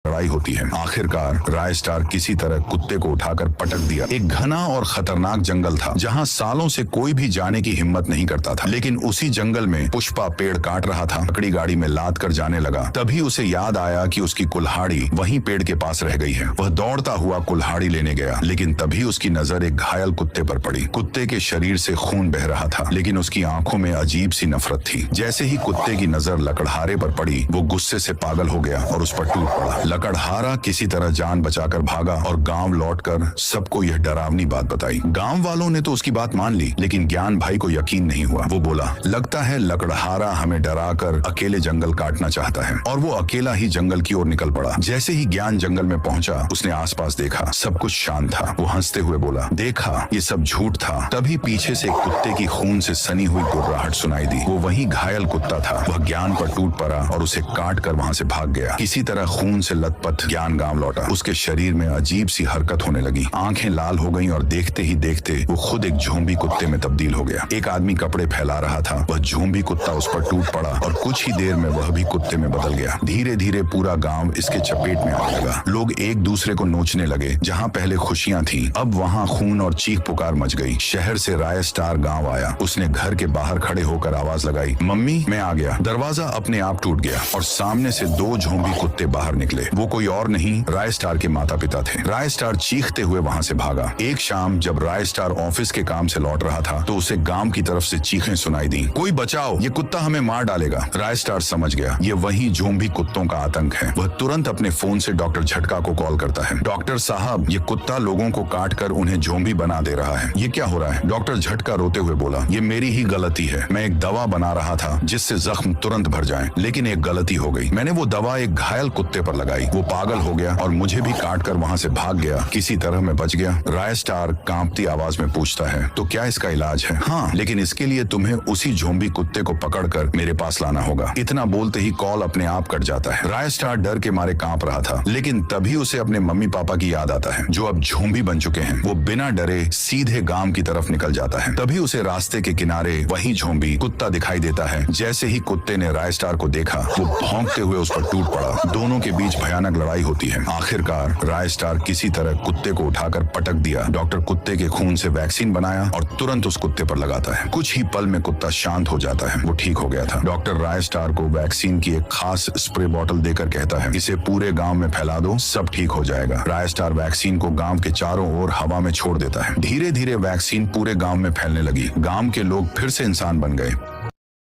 लड़ाई होती है। आखिरकार राय स्टार किसी तरह कुत्ते को उठाकर पटक दिया। एक घना और खतरनाक जंगल था जहां सालों से कोई भी जाने की हिम्मत नहीं करता था। लेकिन उसी जंगल में पुष्पा पेड़ काट रहा था। लकड़ी गाड़ी में लाद कर जाने लगा। तभी उसे याद आया कि उसकी कुल्हाड़ी वहीं पेड़ के पास रह गई है। वह दौड़ता हुआ कुल्हाड़ी लेने गया, लेकिन तभी उसकी नजर एक घायल कुत्ते पर पड़ी। कुत्ते के शरीर से खून बह रहा था, लेकिन उसकी आंखों में अजीब सी नफरत थी। जैसे ही कुत्ते की नजर लकड़हारे पर पड़ी, वो गुस्से से पागल हो गया और उस पर टूट पड़ा। लकड़हारा किसी तरह जान बचाकर भागा और गांव लौटकर सबको यह डरावनी बात बताई। गांव वालों ने तो उसकी बात मान ली, लेकिन ज्ञान भाई को यकीन नहीं हुआ। वो बोला, लगता है लकड़हारा हमें डराकर अकेले जंगल काटना चाहता है। और वो अकेला ही जंगल की ओर निकल पड़ा। जैसे ही ज्ञान जंगल में पहुंचा, उसने आसपास देखा, सब कुछ शांत था। वो हंसते हुए बोला, देखा ये सब झूठ था। तभी पीछे से एक कुत्ते की खून से सनी हुई गुर्राहट सुनाई दी। वो वही घायल कुत्ता था। वह ज्ञान पर टूट पड़ा और उसे काट कर वहां से भाग गया। किसी तरह खून से लथपथ ज्ञान गांव लौटा। उसके शरीर में अजीब सी हरकत होने लगी। आंखें लाल हो गईं और देखते ही देखते वो खुद एक झोंबी कुत्ते में तब्दील हो गया। एक आदमी कपड़े फैला रहा था। वह झोंबी कुत्ता उस पर टूट पड़ा और कुछ ही देर में वह भी कुत्ते में बदल गया। धीरे धीरे पूरा गांव इसके चपेट में आने लगा। लोग एक दूसरे को नोचने लगे। जहां पहले खुशियां थी, अब वहां खून और चीख पुकार मच गई। शहर से राय स्टार गांव आया। उसने घर के बाहर खड़े होकर आवाज लगाई, मम्मी मैं आ गया। दरवाजा अपने आप टूट गया और सामने से दो झोंबी कुत्ते बाहर निकले। वो कोई और नहीं, राय स्टार के माता पिता थे। राय स्टार चीखते हुए वहां से भागा। एक शाम जब राय स्टार ऑफिस के काम से लौट रहा था, तो उसे गांव की तरफ से चीखें सुनाई दी, कोई बचाओ, ये कुत्ता हमें मार डालेगा। राय स्टार समझ गया, ये वही झोंबी कुत्तों का आतंक है। वह तुरंत अपने फोन से डॉक्टर झटका को कॉल करता है। डॉक्टर साहब, ये कुत्ता लोगों को काट कर उन्हें झोंबी बना दे रहा है। ये क्या हो रहा है? डॉक्टर झटका रोते हुए बोला, ये मेरी ही गलती है। मैं एक दवा बना रहा था जिससे जख्म तुरंत भर जाए, लेकिन एक गलती हो गई। मैंने वो दवा एक घायल कुत्ते पर लगाई। वो पागल हो गया और मुझे भी काट कर वहां से भाग गया। किसी तरह मैं बच गया। राय स्टार कांपती आवाज में पूछता है, तो क्या इसका इलाज है? हाँ, लेकिन इसके लिए तुम्हें उसी झोंबी कुत्ते को पकड़कर मेरे पास लाना होगा। इतना बोलते ही कॉल अपने आप कट जाता है। राय स्टार डर के मारे कांप रहा था, लेकिन तभी उसे अपने मम्मी पापा की याद आता है, जो अब झोंबी बन चुके हैं। वो बिना डरे सीधे गांव की तरफ निकल जाता है। तभी उसे रास्ते के किनारे वही झोंबी कुत्ता दिखाई देता है। जैसे ही कुत्ते ने राय स्टार को देखा, वो भौंकते हुए उस पर टूट पड़ा। दोनों के बीच भयानक लड़ाई होती है। आखिरकार राय स्टार किसी तरह कुत्ते को उठाकर पटक दिया। डॉक्टर कुत्ते के खून से वैक्सीन बनाया और तुरंत उस कुत्ते पर लगाता है। कुछ ही पल में कुत्ता शांत हो जाता है। वो ठीक हो गया था। डॉक्टर राय स्टार को वैक्सीन की एक खास स्प्रे बोतल देकर कहता है, इसे पूरे गांव में फैला दो, सब ठीक हो जाएगा। राय स्टार वैक्सीन को गांव के चारों ओर हवा में छोड़ देता है। धीरे धीरे वैक्सीन पूरे गांव में फैलने लगी। गांव के लोग फिर से इंसान बन गए।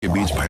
के बीच